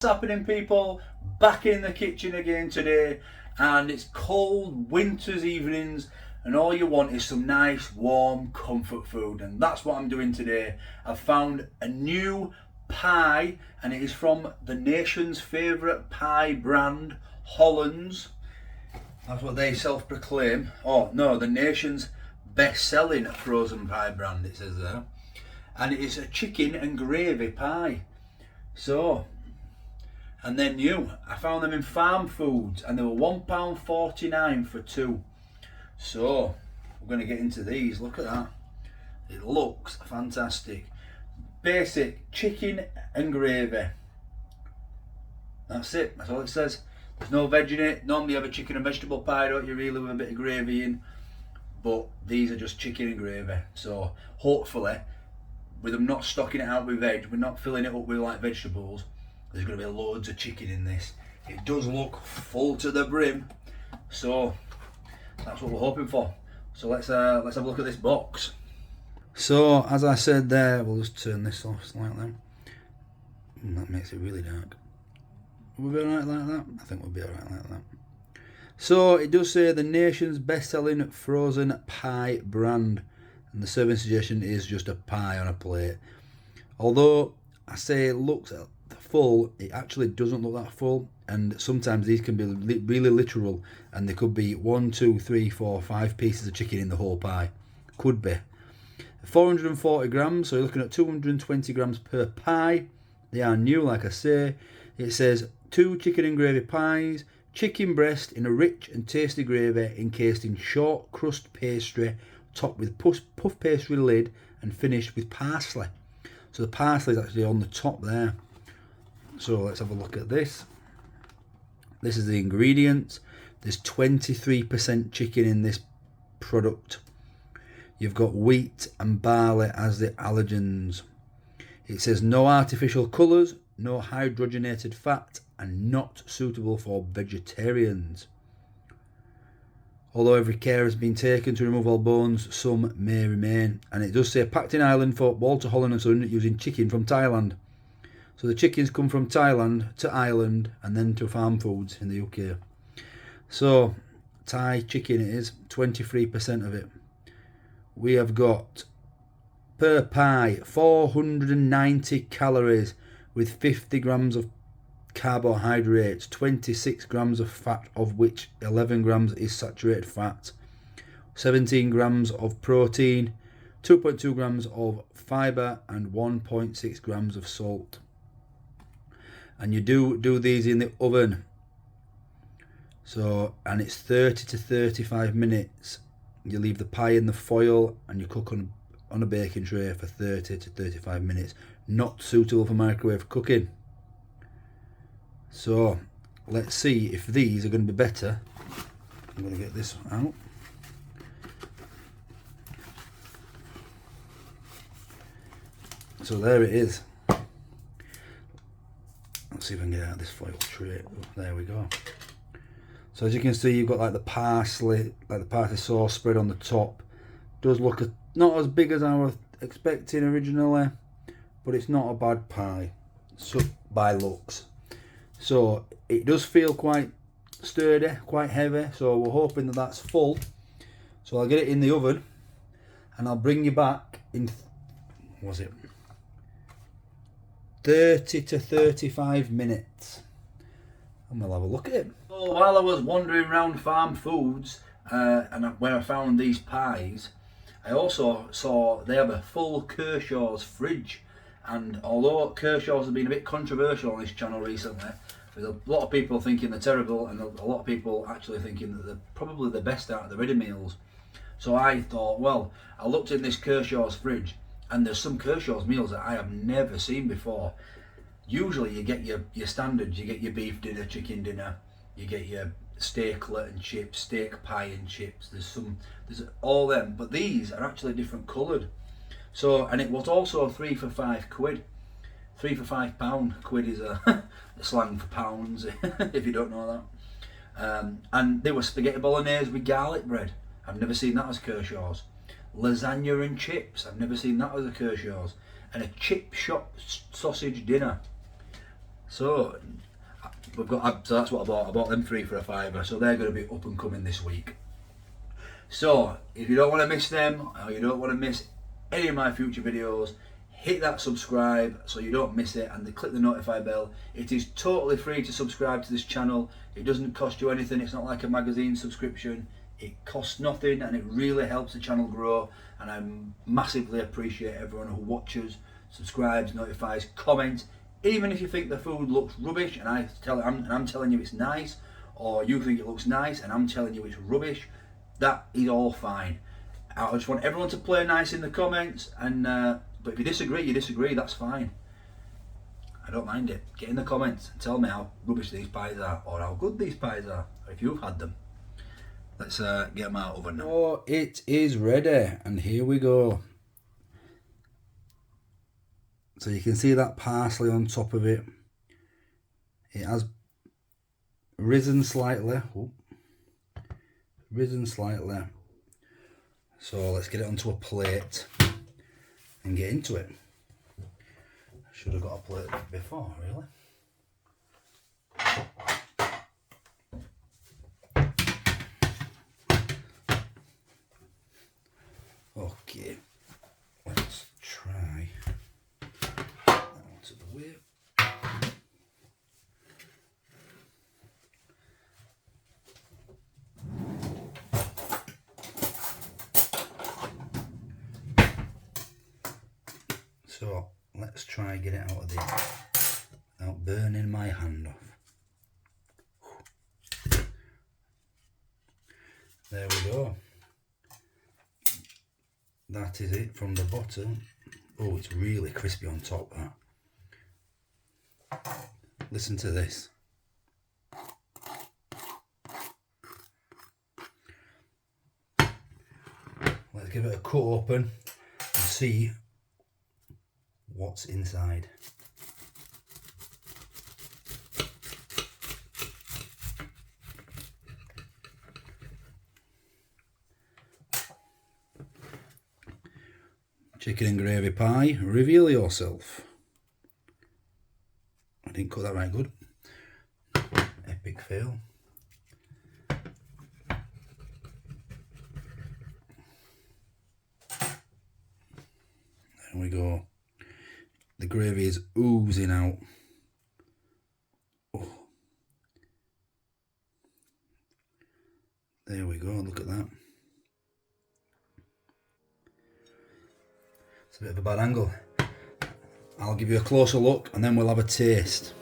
What's happening, people? Back in the kitchen again today, and it's cold winter's evenings, and all you want is some nice warm comfort food, and that's what I'm doing today. I've found a new pie, and it is from the nation's favourite pie brand, Hollands. That's what they self-proclaim. Oh no, the nation's best-selling frozen pie brand, it says there. And it is a chicken and gravy pie. And they're new. I found them in Farmfoods and they were £1.49 for two. So we're going to get into these. Look at that. It looks fantastic. Basic chicken and gravy. That's it. That's all it says. There's no veg in it. Normally you have a chicken and vegetable pie, don't you, really, with a bit of gravy in. But these are just chicken and gravy. So hopefully, with them not stocking it out with veg, we're not filling it up with like vegetables, there's going to be loads of chicken in this. It does look full to the brim, so that's what we're hoping for. So let's have a look at this box. So as I said there, we'll just turn this off slightly. That makes it really dark. Will we be alright like that? I think we'll be alright like that. So it does say the nation's best-selling frozen pie brand, and the serving suggestion is just a pie on a plate. Although I say it looks full, it actually doesn't look that full, and sometimes these can be really literal, and there could be 1, 2, 3, 4, 5 pieces of chicken in the whole pie. Could be 440 grams, so you're looking at 220 grams per pie. They are new, like I say. It says 2 chicken and gravy pies, chicken breast in a rich and tasty gravy encased in short crust pastry, topped with puff pastry lid and finished with parsley. So the parsley is actually on the top there. So let's have a look at this. This is the ingredients. There's 23% chicken in this product. You've got wheat and barley as the allergens. It says no artificial colours, no hydrogenated fat, and not suitable for vegetarians. Although every care has been taken to remove all bones, some may remain. And it does say packed in Ireland for Walter Holland & Son using chicken from Thailand. So the chickens come from Thailand to Ireland and then to Farmfoods in the UK. So Thai chicken it is, 23% of it. We have got per pie 490 calories with 50 grams of carbohydrates, 26 grams of fat, of which 11 grams is saturated fat, 17 grams of protein, 2.2 grams of fibre and 1.6 grams of salt. And you do these in the oven, and it's 30 to 35 minutes. You leave the pie in the foil and you cook on a baking tray for 30 to 35 minutes. Not suitable for microwave cooking. So let's see if these are going to be better. I'm going to get this out. So there it is. Let's see if I can get out of this foil tray. Oh, there we go. So as you can see, you've got like the parsley sauce spread on the top. Does look not as big as I was expecting originally, but it's not a bad pie by looks. So it does feel quite sturdy, quite heavy, so we're hoping that that's full. So I'll get it in the oven and I'll bring you back in, what was it, 30 to 35 minutes and we'll have a look at it. So while I was wandering around Farmfoods and where I found these pies, I also saw they have a full Kershaw's fridge. And although Kershaw's have been a bit controversial on this channel recently, there's a lot of people thinking they're terrible and a lot of people actually thinking that they're probably the best out of the ready meals. So I thought, well, I looked in this Kershaw's fridge and there's some Kershaw's meals that I have never seen before. Usually you get your standards, you get your beef dinner, chicken dinner, you get your steaklet and chips, steak pie and chips, there's all them, but these are actually different coloured. So, and it was also 3 for £5. 3 for £5. Quid is a slang for pounds, if you don't know that. And they were spaghetti bolognese with garlic bread. I've never seen that as Kershaw's. Lasagna and chips. I've never seen that as a Kershaw's. And a chip shop sausage dinner. So we've got, so that's what I bought. I bought them 3 for a £5, so they're going to be up and coming this week. So if you don't want to miss them, or you don't want to miss any of my future videos, hit that subscribe so you don't miss it, and then click the notify bell. It is totally free to subscribe to this channel. It doesn't cost you anything. It's not like a magazine subscription. It costs nothing, and it really helps the channel grow, and I massively appreciate everyone who watches, subscribes, notifies, comments. Even if you think the food looks rubbish and I'm telling you it's nice, or you think it looks nice and I'm telling you it's rubbish, that is all fine. I just want everyone to play nice in the comments, and but if you disagree, that's fine. I don't mind it. Get in the comments and tell me how rubbish these pies are, or how good these pies are, or if you've had them. Let's get them out of oven now. Oh, it is ready, and here we go. So you can see that parsley on top of it. It has risen slightly. Oh, risen slightly. So let's get it onto a plate and get into it. I should have got a plate before, really. Okay, let's try that onto the whip. So let's try and get it out of there without burning my hand off. There we go. That is it from the bottom. Oh, it's really crispy on top, that. Listen to this. Let's give it a cut open and see what's inside. Chicken and gravy pie, reveal yourself. I didn't cut that right good. Epic fail. There we go. The gravy is oozing out. Oh. There we go, look at that. It's a bit of a bad angle. I'll give you a closer look and then we'll have a taste.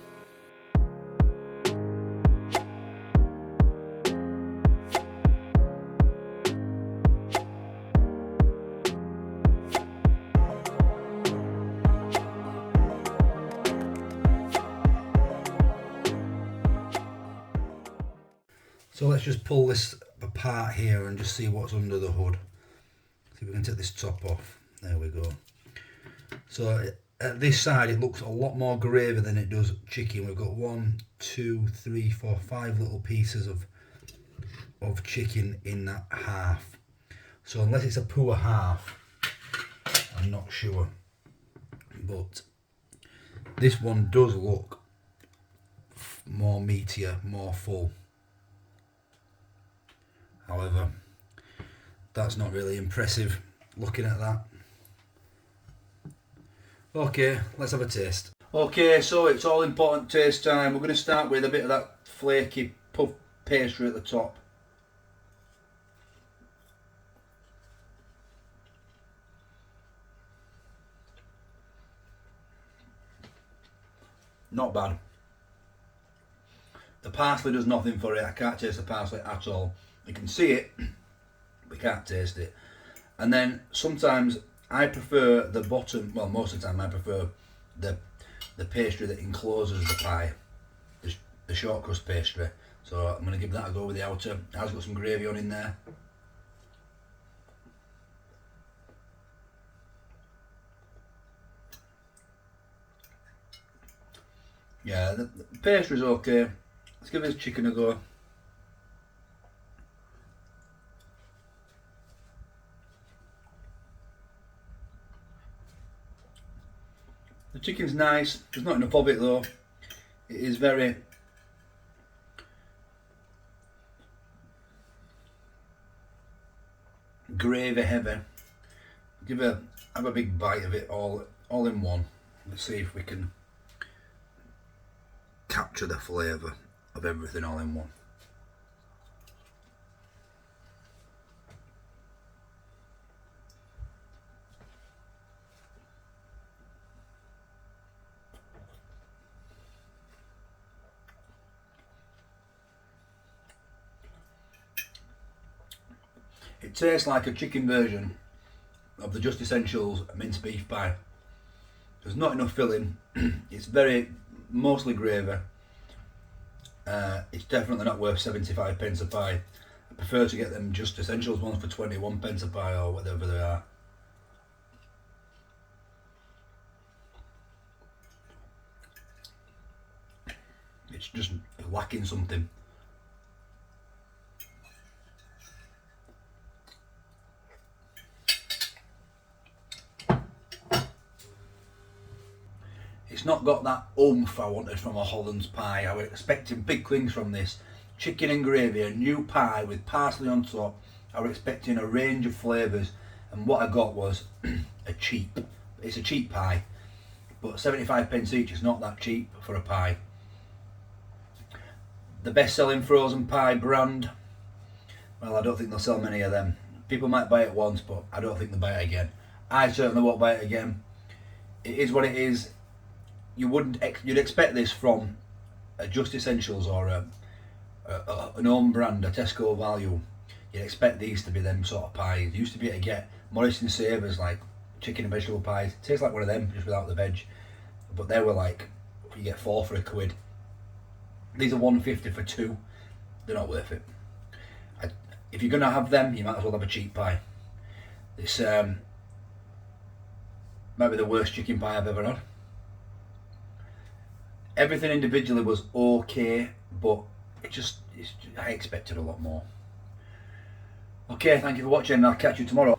So let's just pull this apart here and just see what's under the hood. See if we can take this top off. There we go. So at this side it looks a lot more gravy than it does chicken. We've got 1, 2, 3, 4, 5 little pieces of chicken in that half. So unless it's a poor half, I'm not sure. But this one does look more meatier, more full. However, that's not really impressive looking at that. Okay, let's have a taste. Okay, so it's all important taste time. We're going to start with a bit of that flaky puff pastry at the top. Not bad. The parsley does nothing for it. I can't taste the parsley at all. You can see it, but can't taste it. And then sometimes I prefer the bottom, well most of the time I prefer the pastry that encloses the pie, the short crust pastry. So I'm going to give that a go with the outer. It has got some gravy on in there. Yeah, the pastry's okay. Let's give this chicken a go. The chicken's nice, there's not enough of it though. It is very gravy heavy. Have a big bite of it all in one. Let's see if we can capture the flavour of everything all in one. It tastes like a chicken version of the Just Essentials minced beef pie. There's not enough filling. It's mostly gravy. It's definitely not worth 75 pence a pie. I prefer to get them Just Essentials ones for 21 pence a pie or whatever they are. It's just lacking something. It's not got that oomph I wanted from a Hollands pie. I was expecting big things from this. Chicken and gravy, a new pie with parsley on top. I was expecting a range of flavours, and what I got was it's a cheap pie, but 75 pence each is not that cheap for a pie. The best selling frozen pie brand, well, I don't think they'll sell many of them. People might buy it once, but I don't think they'll buy it again. I certainly won't buy it again. It is what it is. You'd expect this from a Just Essentials or an own brand, a Tesco value. You'd expect these to be them sort of pies. You used to be able to get Morrison Savers like chicken and vegetable pies. It tastes like one of them, just without the veg. But they were like, you get 4 for £1. These are 1.50 for 2. They're not worth it. If you're gonna have them, you might as well have a cheap pie. This might be the worst chicken pie I've ever had. Everything individually was okay, but I expected a lot more. Okay, thank you for watching, and I'll catch you tomorrow.